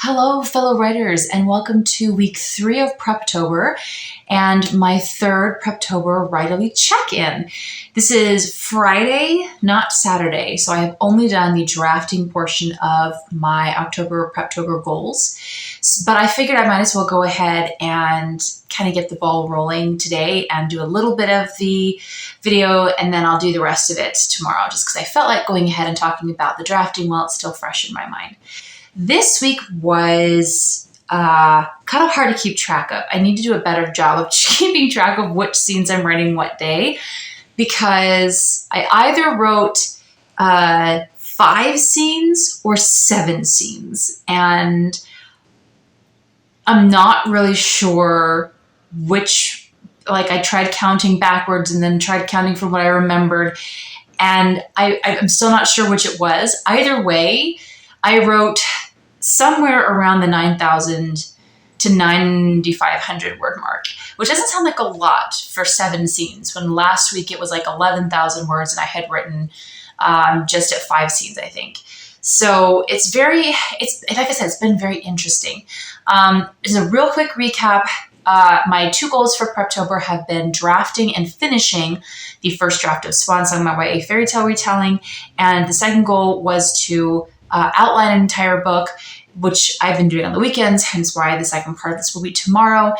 Hello, fellow writers, and welcome to week 3 of Preptober and my third Preptober writerly check-in. This is Friday, not Saturday, so I have only done the drafting portion of my October Preptober goals, but I figured I might as well go ahead and kind of get the ball rolling today and do a little bit of the video, and then I'll do the rest of it tomorrow, just because I felt like going ahead and talking about the drafting while it's still fresh in my mind. This week was kind of hard to keep track of. I need to do a better job of keeping track of which scenes I'm writing what day, because I either wrote 5 scenes or 7 scenes, and I'm not really sure which. Like, I tried counting backwards and then tried counting from what I remembered, and I'm still not sure which it was. Either way, I wrote somewhere around the 9,000 to 9,500 word mark, which doesn't sound like a lot for 7 scenes, when last week it was like 11,000 words and I had written just at 5 scenes, I think. So it's like I said, it's been very interesting. As a real quick recap, my 2 goals for Preptober have been drafting and finishing the first draft of Swan Song, my YA fairy tale retelling, and the second goal was to outline an entire book, which I've been doing on the weekends, hence why the second part of this will be tomorrow.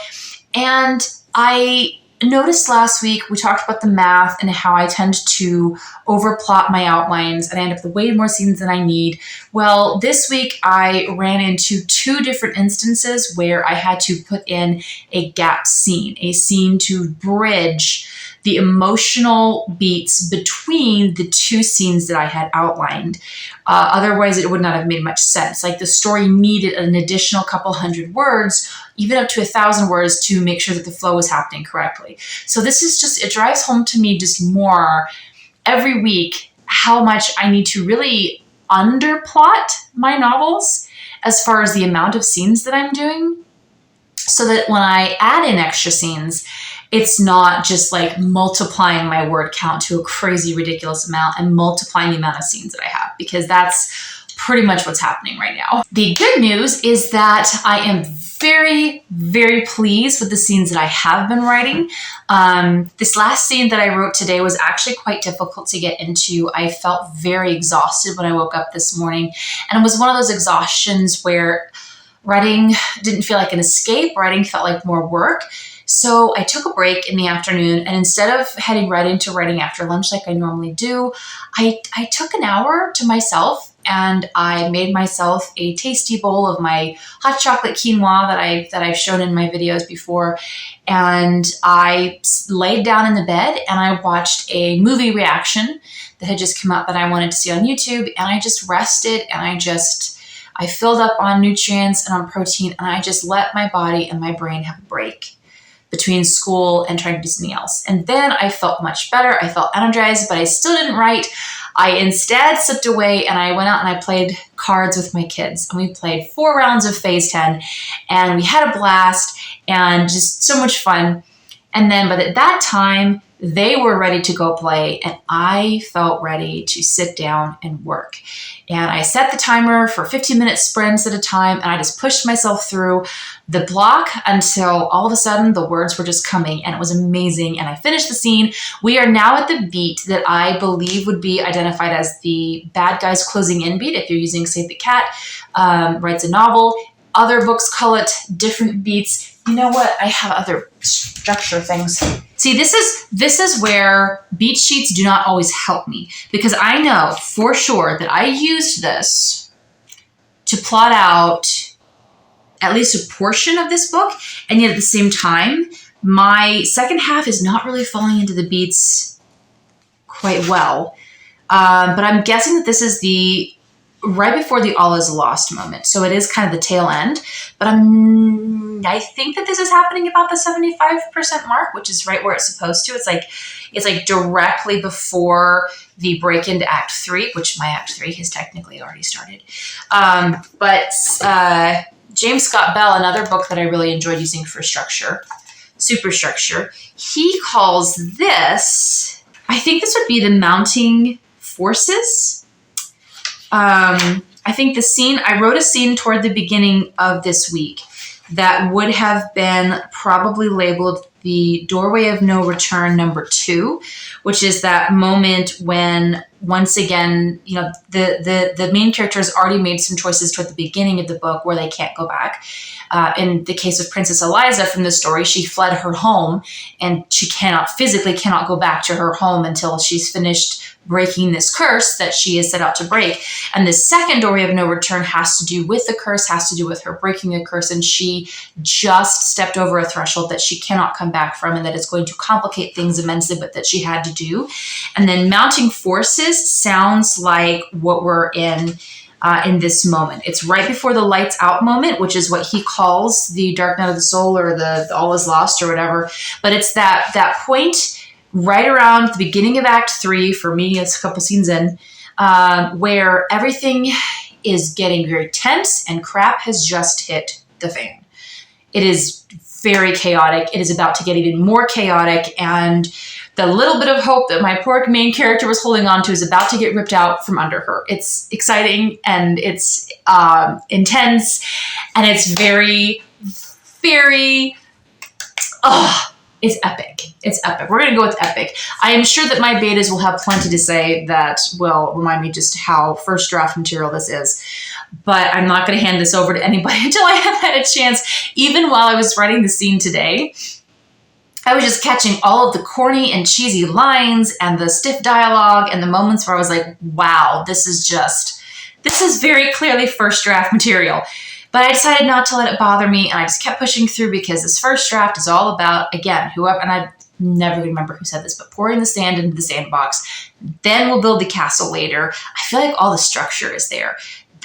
And I noticed last week we talked about the math and how I tend to overplot my outlines and I end up with way more scenes than I need. Well, this week I ran into 2 different instances where I had to put in a gap scene, a scene to bridge the emotional beats between the 2 scenes that I had outlined. Otherwise, it would not have made much sense. Like, the story needed an additional couple hundred words, even up to 1,000 words, to make sure that the flow was happening correctly. So this is just, it drives home to me just more every week how much I need to really underplot my novels as far as the amount of scenes that I'm doing, so that when I add in extra scenes, it's not just like multiplying my word count to a crazy, ridiculous amount and multiplying the amount of scenes that I have, because that's pretty much what's happening right now. The good news is that I am very, very pleased with the scenes that I have been writing. This last scene that I wrote today was actually quite difficult to get into. I felt very exhausted when I woke up this morning, and it was one of those exhaustions where writing didn't feel like an escape. Writing felt like more work. So I took a break in the afternoon, and instead of heading right into writing after lunch like I normally do, I took an hour to myself, and I made myself a tasty bowl of my hot chocolate quinoa that I've shown in my videos before. And I laid down in the bed and I watched a movie reaction that had just come up that I wanted to see on YouTube, and I just rested, and I filled up on nutrients and on protein, and I just let my body and my brain have a break between school and trying to do something else. And then I felt much better. I felt energized, but I still didn't write. I instead slipped away and I went out and I played cards with my kids. And we played 4 rounds of Phase 10, and we had a blast and just so much fun. And then by that time, they were ready to go play, and I felt ready to sit down and work. And I set the timer for 15-minute sprints at a time, and I just pushed myself through the block until all of a sudden the words were just coming, and it was amazing. And I finished the scene. We are now at the beat that I believe would be identified as the bad guy's closing in beat if you're using Save the Cat writes a novel. Other books call it different beats. You know what? I have other structure things. See, this is where beat sheets do not always help me, because I know for sure that I used this to plot out at least a portion of this book, and yet at the same time, my second half is not really falling into the beats quite well. But I'm guessing that this is the right before the all is lost moment. So it is kind of the tail end, but I think that this is happening about the 75% mark, which is right where it's supposed to. It's like directly before the break into Act 3, which my Act 3 has technically already started. But James Scott Bell, another book that I really enjoyed using for structure, superstructure, he calls this, I think this would be the mounting forces. I I think I wrote a scene toward the beginning of this week that would have been probably labeled the doorway of no return number 2, which is that moment when once again, the main character has already made some choices toward the beginning of the book where they can't go back. In the case of Princess Eliza from the story, she fled her home and she physically cannot go back to her home until she's finished breaking this curse that she is set out to break. And the second doorway of no return has to do with the curse, has to do with her breaking a curse, and she just stepped over a threshold that she cannot come back from, and that is going to complicate things immensely, but that she had to do. And then mounting forces sounds like what we're in this moment. It's right before the lights out moment, which is what he calls the dark night of the soul, or the all is lost, or whatever. But it's that point right around the beginning of Act 3, for me, it's a couple scenes in, where everything is getting very tense and crap has just hit the fan. It is very chaotic. It is about to get even more chaotic, and the little bit of hope that my poor main character was holding on to is about to get ripped out from under her. It's exciting, and it's intense, and it's very, very, it's epic. It's epic. We're going to go with epic. I am sure that my betas will have plenty to say that will remind me just how first draft material this is. But I'm not going to hand this over to anybody until I have had a chance. Even while I was writing the scene today, I was just catching all of the corny and cheesy lines and the stiff dialogue and the moments where I was like, wow, this is very clearly first draft material. But I decided not to let it bother me, and I just kept pushing through because this first draft is all about, again, whoever, and I never remember who said this, but pouring the sand into the sandbox. Then we'll build the castle later. I feel like all the structure is there.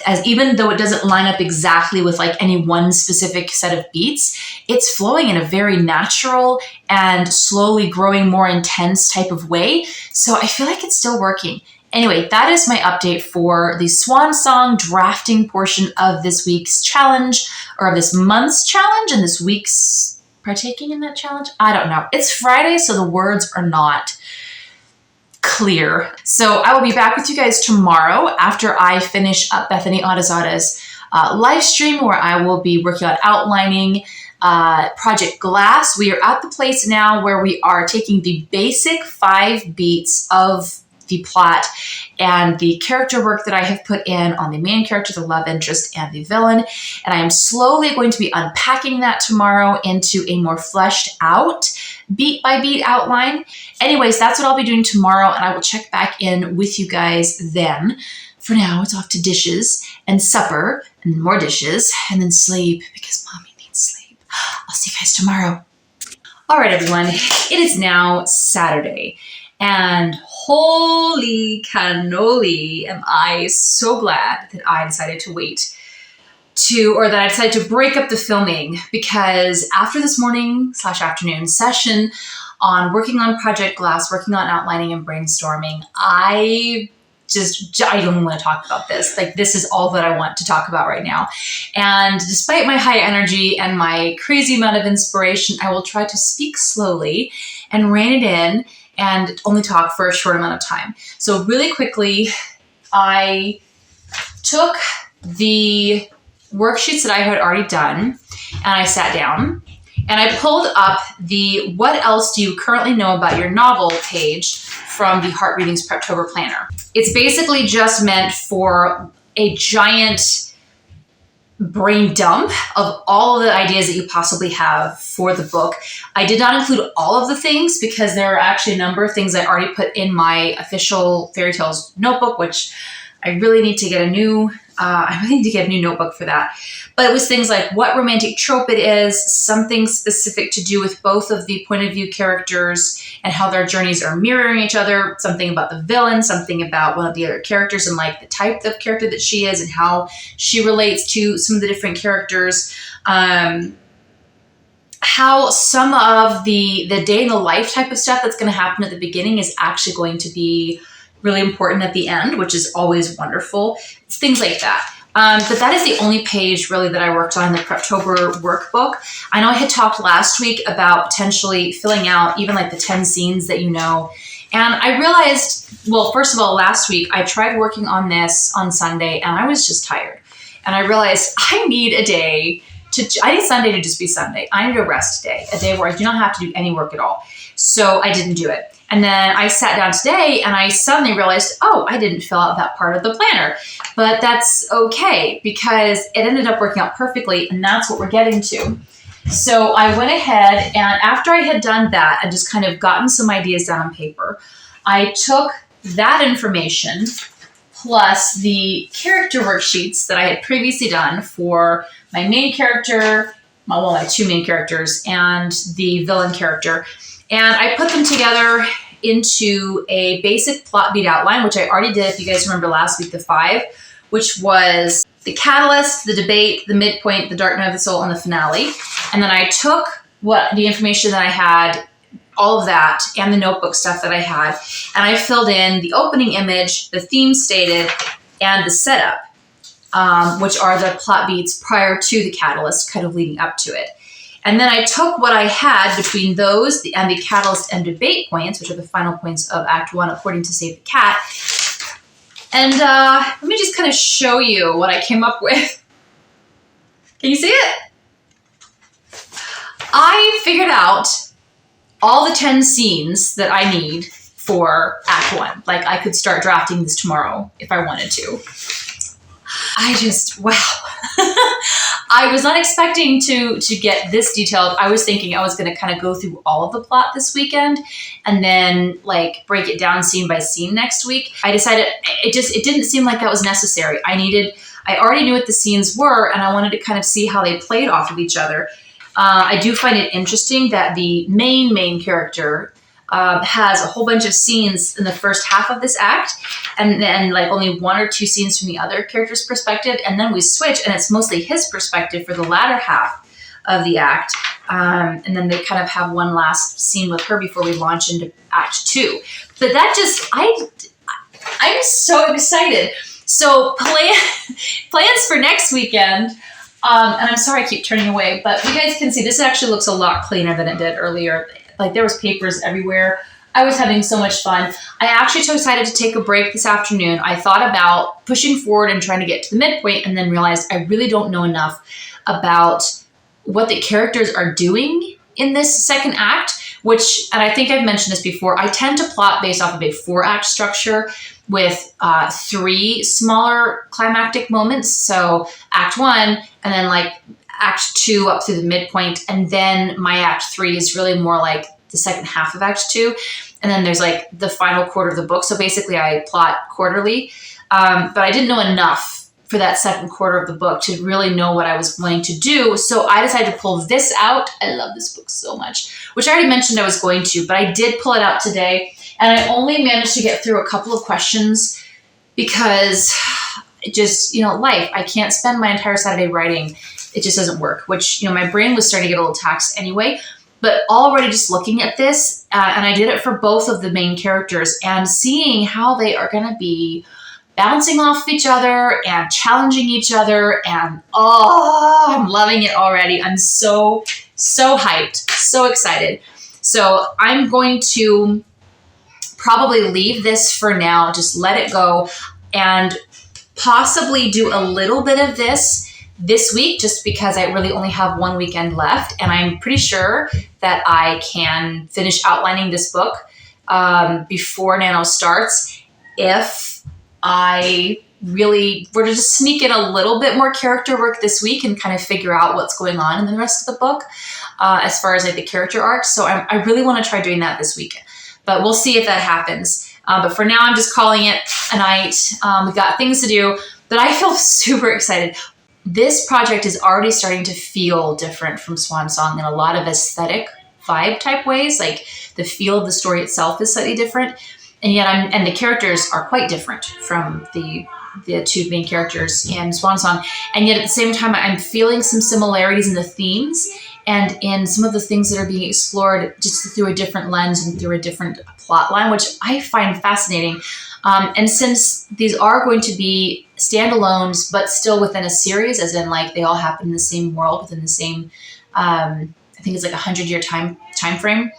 As even though it doesn't line up exactly with like any one specific set of beats, it's flowing in a very natural and slowly growing more intense type of way. So I feel like it's still working. Anyway, that is my update for the Swan Song drafting portion of this week's challenge, or of this month's challenge, and this week's partaking in that challenge. I don't know. It's Friday, so the words are not clear. So I will be back with you guys tomorrow after I finish up Bethany Atazadeh's live stream, where I will be working on outlining Project Glass. We are at the place now where we are taking the basic 5 beats of the plot and the character work that I have put in on the main character, the love interest, and the villain. And I am slowly going to be unpacking that tomorrow into a more fleshed out beat by beat outline. Anyways, that's what I'll be doing tomorrow, and I will check back in with you guys then. For now, it's off to dishes and supper and more dishes and then sleep, because mommy needs sleep. I'll see you guys tomorrow. All right, everyone. It is now Saturday. And holy cannoli, am I so glad that I decided to that I decided to break up the filming, because after this morning/afternoon session on working on Project Glass, working on outlining and brainstorming, I don't even want to talk about this. Like, this is all that I want to talk about right now. And despite my high energy and my crazy amount of inspiration, I will try to speak slowly and rein it in and only talk for a short amount of time. So really quickly, I took the worksheets that I had already done, and I sat down and I pulled up the "What else do you currently know about your novel" page from the Heart Readings Preptober planner. It's basically just meant for a giant brain dump of all of the ideas that you possibly have for the book. I did not include all of the things because there are actually a number of things I already put in my official Fairy Tales notebook, which I really need to get a new notebook for that. But it was things like what romantic trope it is, something specific to do with both of the point of view characters and how their journeys are mirroring each other, something about the villain, something about one of the other characters and like the type of character that she is and how she relates to some of the different characters, how some of the day in the life type of stuff that's going to happen at the beginning is actually going to be really important at the end, which is always wonderful. It's things like that. But that is the only page really that I worked on in the Preptober workbook. I know I had talked last week about potentially filling out even like the 10 scenes that you know And I realized, well, first of all, last week I tried working on this on Sunday and I was just tired. And I realized I need a day I need Sunday to just be Sunday. I need a rest day, a day where I do not have to do any work at all. So I didn't do it. And then I sat down today and I suddenly realized, oh, I didn't fill out that part of the planner. But that's okay because it ended up working out perfectly, and that's what we're getting to. So I went ahead, and after I had done that and just kind of gotten some ideas down on paper, I took that information plus the character worksheets that I had previously done for my main character, my two main characters, and the villain character, and I put them together into a basic plot beat outline, which I already did, if you guys remember last week, the 5, which was the catalyst, the debate, the midpoint, the dark night of the soul, and the finale. And then I took the information that I had, all of that, and the notebook stuff that I had, and I filled in the opening image, the theme stated, and the setup, which are the plot beats prior to the catalyst, kind of leading up to it. And then I took what I had between those and the catalyst and debate points, which are the final points of Act 1 according to Save the Cat. And let me just kind of show you what I came up with. Can you see it? I figured out all the 10 scenes that I need for Act 1. Like, I could start drafting this tomorrow if I wanted to. Wow. I was not expecting to get this detailed. I was thinking I was going to kind of go through all of the plot this weekend and then like break it down scene by scene next week. I decided it didn't seem like that was necessary. I already knew what the scenes were, and I wanted to kind of see how they played off of each other. I do find it interesting that the main character has a whole bunch of scenes in the first half of this act, and then like only 1 or 2 scenes from the other character's perspective, and then we switch and it's mostly his perspective for the latter half of the act, and then they kind of have one last scene with her before we launch into Act 2. But that just, I'm so excited. So plans for next weekend, and I'm sorry I keep turning away, but you guys can see this actually looks a lot cleaner than it did earlier. Like, there was papers everywhere. I was having so much fun. I actually decided to take a break this afternoon. I thought about pushing forward and trying to get to the midpoint, and then realized I really don't know enough about what the characters are doing in this second act, and I think I've mentioned this before, I tend to plot based off of a 4-act structure with 3 smaller climactic moments. So Act 1, and then like Act 2 up through the midpoint, and then my Act 3 is really more like the second half of Act 2, and then there's like the final quarter of the book. So basically I plot quarterly, but I didn't know enough for that second quarter of the book to really know what I was going to do. So I decided to pull this out. I love this book so much, which I already mentioned I was going to, but I did pull it out today, and I only managed to get through a couple of questions because it just, life, I can't spend my entire Saturday writing. It just doesn't work, which, my brain was starting to get a little taxed anyway. But already just looking at this, and I did it for both of the main characters, and seeing how they are going to be bouncing off each other and challenging each other. And I'm loving it already. I'm so hyped, so excited. So I'm going to probably leave this for now, just let it go, and possibly do a little bit of this week, just because I really only have 1 weekend left, and I'm pretty sure that I can finish outlining this book before Nano starts if I really were to just sneak in a little bit more character work this week and kind of figure out what's going on in the rest of the book as far as like the character arcs. So I really want to try doing that this week, but we'll see if that happens. But for now, I'm just calling it a night. We've got things to do, but I feel super excited. This project is already starting to feel different from Swan Song in a lot of aesthetic vibe type ways. Like the feel of the story itself is slightly different. And yet and the characters are quite different from the 2 main characters in Swan Song. And yet at the same time, I'm feeling some similarities in the themes and in some of the things that are being explored just through a different lens and through a different plot line, which I find fascinating. And since these are going to be standalones, but still within a series, as in like they all happen in the same world within the same, I think it's like 100-year time frame.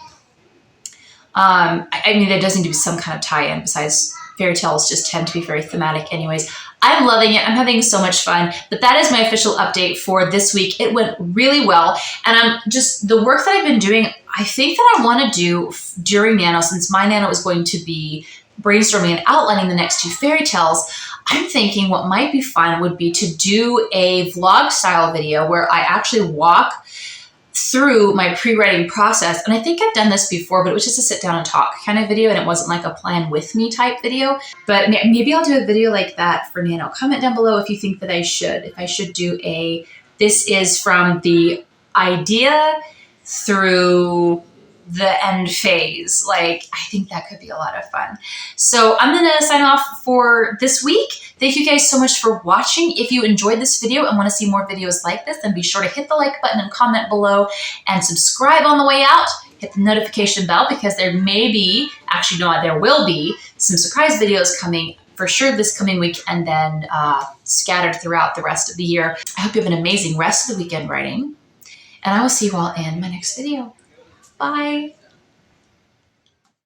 I mean, there does need to be some kind of tie-in besides fairy tales just tend to be very thematic anyways. I'm loving it. I'm having so much fun. But that is my official update for this week. It went really well. And I'm just, the work that I've been doing, I think that I want to do during Nano, since my Nano is going to be brainstorming and outlining the next 2 fairy tales. I'm thinking what might be fun would be to do a vlog style video where I actually walk through my pre-writing process. And I think I've done this before, but it was just a sit down and talk kind of video, and it wasn't like a plan with me type video. But maybe I'll do a video like that for Nano. Comment down below if you think that I should. If I should do this is from the idea through the end phase. Like, I think that could be a lot of fun. So I'm going to sign off for this week. Thank you guys so much for watching. If you enjoyed this video and want to see more videos like this, then be sure to hit the like button and comment below and subscribe on the way out. Hit the notification bell because there may be, actually no, there will be some surprise videos coming for sure this coming week, and then scattered throughout the rest of the year. I hope you have an amazing rest of the weekend writing, and I will see you all in my next video. Bye.